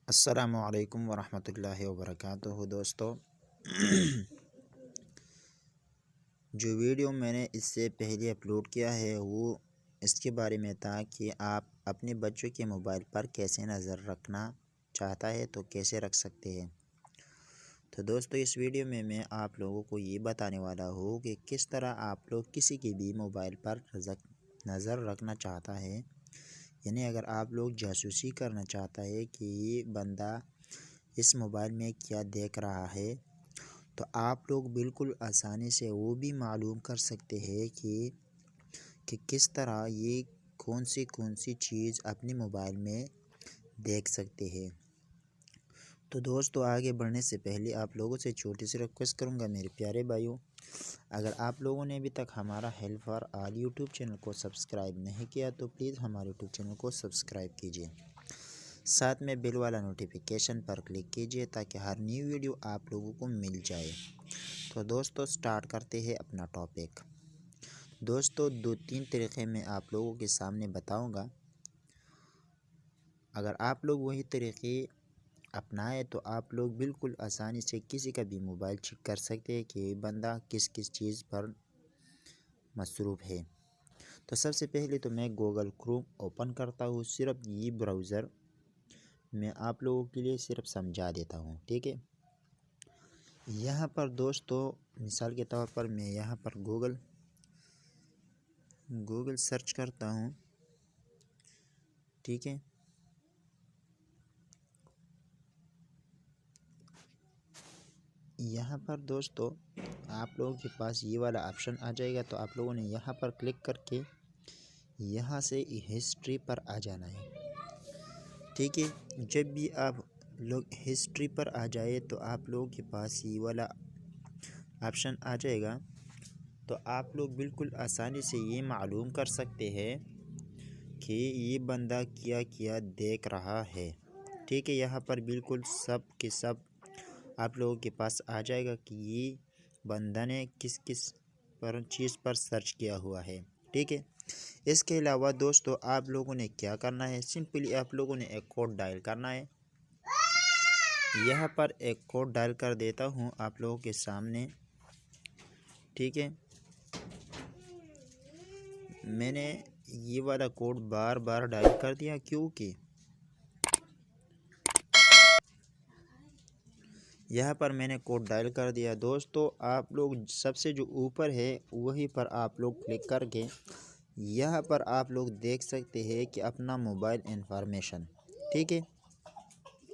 अस्सलामुअलैकुम वरहमतुल्लाहि वबरकातुहू। दोस्तों, जो वीडियो मैंने इससे पहले अपलोड किया है वो इसके बारे में था कि आप अपने बच्चों के मोबाइल पर कैसे नज़र रखना चाहता है तो कैसे रख सकते हैं। तो दोस्तों, इस वीडियो में मैं आप लोगों को ये बताने वाला हूँ कि किस तरह आप लोग किसी के भी मोबाइल पर नज़र रखना चाहता है, यानी अगर आप लोग जासूसी करना चाहता है कि ये बंदा इस मोबाइल में क्या देख रहा है, तो आप लोग बिल्कुल आसानी से वो भी मालूम कर सकते हैं कि किस तरह ये कौन सी चीज़ अपने मोबाइल में देख सकते हैं। तो दोस्तों, आगे बढ़ने से पहले आप लोगों से छोटी सी रिक्वेस्ट करूंगा मेरे प्यारे भाइयों, अगर आप लोगों ने अभी तक हमारा help for all YouTube channel को सब्सक्राइब नहीं किया तो प्लीज़ हमारे यूट्यूब चैनल को सब्सक्राइब कीजिए, साथ में बेल वाला नोटिफिकेशन पर क्लिक कीजिए ताकि हर न्यू वीडियो आप लोगों को मिल जाए। तो दोस्तों, स्टार्ट करते हैं अपना टॉपिक। दोस्तों, 2-3 तरीक़े मैं आप लोगों के सामने बताऊंगा। अगर आप लोग वही तरीक़े अपनाए तो आप लोग बिल्कुल आसानी से किसी का भी मोबाइल चेक कर सकते हैं कि बंदा किस किस चीज़ पर मसरूफ़ है। तो सबसे पहले तो मैं गूगल क्रोम ओपन करता हूँ। सिर्फ ये ब्राउज़र मैं आप लोगों के लिए सिर्फ समझा देता हूँ, ठीक है। यहाँ पर दोस्तों, मिसाल के तौर पर मैं यहाँ पर गूगल सर्च करता हूँ, ठीक है। यहाँ पर दोस्तों आप लोगों के पास ये वाला ऑप्शन आ जाएगा, तो आप लोगों ने यहाँ पर क्लिक करके यहाँ से हिस्ट्री पर आ जाना है, ठीक है। जब भी आप लोग हिस्ट्री पर आ जाए तो आप लोगों के पास ये वाला ऑप्शन आ जाएगा, तो आप लोग बिल्कुल आसानी से ये मालूम कर सकते हैं कि ये बंदा क्या क्या देख रहा है, ठीक है। यहाँ पर बिल्कुल सब के सब आप लोगों के पास आ जाएगा कि ये बंदा ने किस किस पर चीज़ पर सर्च किया हुआ है, ठीक है। इसके अलावा दोस्तों, आप लोगों ने क्या करना है, सिंपली आप लोगों ने एक कोड डायल करना है। यहाँ पर एक कोड डायल कर देता हूँ आप लोगों के सामने, ठीक है। मैंने ये वाला कोड बार बार डायल कर दिया क्योंकि यहाँ पर मैंने कोड डायल कर दिया। दोस्तों, आप लोग सबसे जो ऊपर है वहीं पर आप लोग क्लिक करके यहाँ पर आप लोग देख सकते हैं कि अपना मोबाइल इंफॉर्मेशन, ठीक है।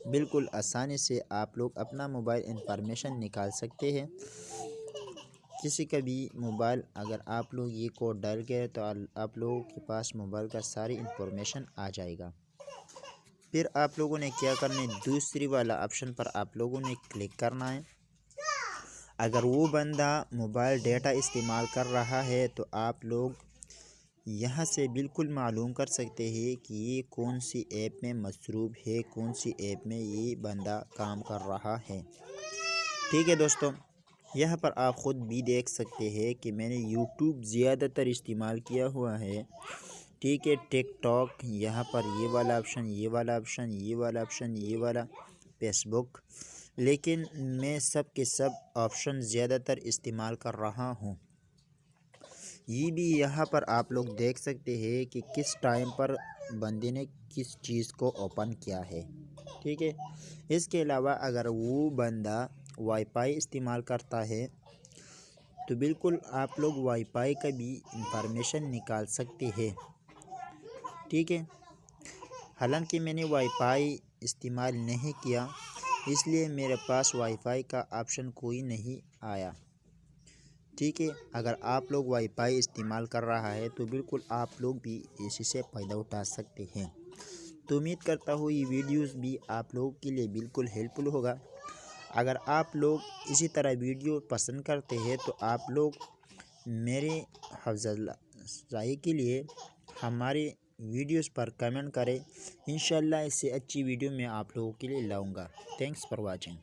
बिल्कुल आसानी से आप लोग अपना मोबाइल इंफॉर्मेशन निकाल सकते हैं। किसी का भी मोबाइल अगर आप लोग ये कोड डाल के तो आप लोगों के पास मोबाइल का सारी इंफॉर्मेशन आ जाएगा। फिर आप लोगों ने क्या करना है, दूसरी वाला ऑप्शन पर आप लोगों ने क्लिक करना है। अगर वो बंदा मोबाइल डेटा इस्तेमाल कर रहा है तो आप लोग यहाँ से बिल्कुल मालूम कर सकते हैं कि ये कौन सी ऐप में मसरूफ़ है, कौन सी ऐप में ये बंदा काम कर रहा है, ठीक है। दोस्तों, यहाँ पर आप ख़ुद भी देख सकते हैं कि मैंने यूट्यूब ज़्यादातर इस्तेमाल किया हुआ है, ठीक है। टिकटॉक, यहाँ पर ये वाला ऑप्शन, ये वाला ऑप्शन, ये वाला ऑप्शन, ये वाला फेसबुक, लेकिन मैं सब के सब ऑप्शन ज़्यादातर इस्तेमाल कर रहा हूँ। ये भी यहाँ पर आप लोग देख सकते हैं कि किस टाइम पर बंदे ने किस चीज़ को ओपन किया है, ठीक है। इसके अलावा अगर वो बंदा वाईफाई इस्तेमाल करता है तो बिल्कुल आप लोग वाईफाई का भी इंफॉर्मेशन निकाल सकते हैं, ठीक है। हालांकि मैंने वाईफाई इस्तेमाल नहीं किया, इसलिए मेरे पास वाईफाई का ऑप्शन कोई नहीं आया, ठीक है। अगर आप लोग वाईफाई इस्तेमाल कर रहा है तो बिल्कुल आप लोग भी इसी से फ़ायदा उठा सकते हैं। तो उम्मीद करता हूँ ये वीडियोस भी आप लोगों के लिए बिल्कुल हेल्पफुल होगा। अगर आप लोग इसी तरह वीडियो पसंद करते हैं तो आप लोग मेरे हौसला अफजाई के लिए हमारे वीडियोस पर कमेंट करें। इंशाल्लाह इससे अच्छी वीडियो मैं आप लोगों के लिए लाऊंगा। Thanks for watching.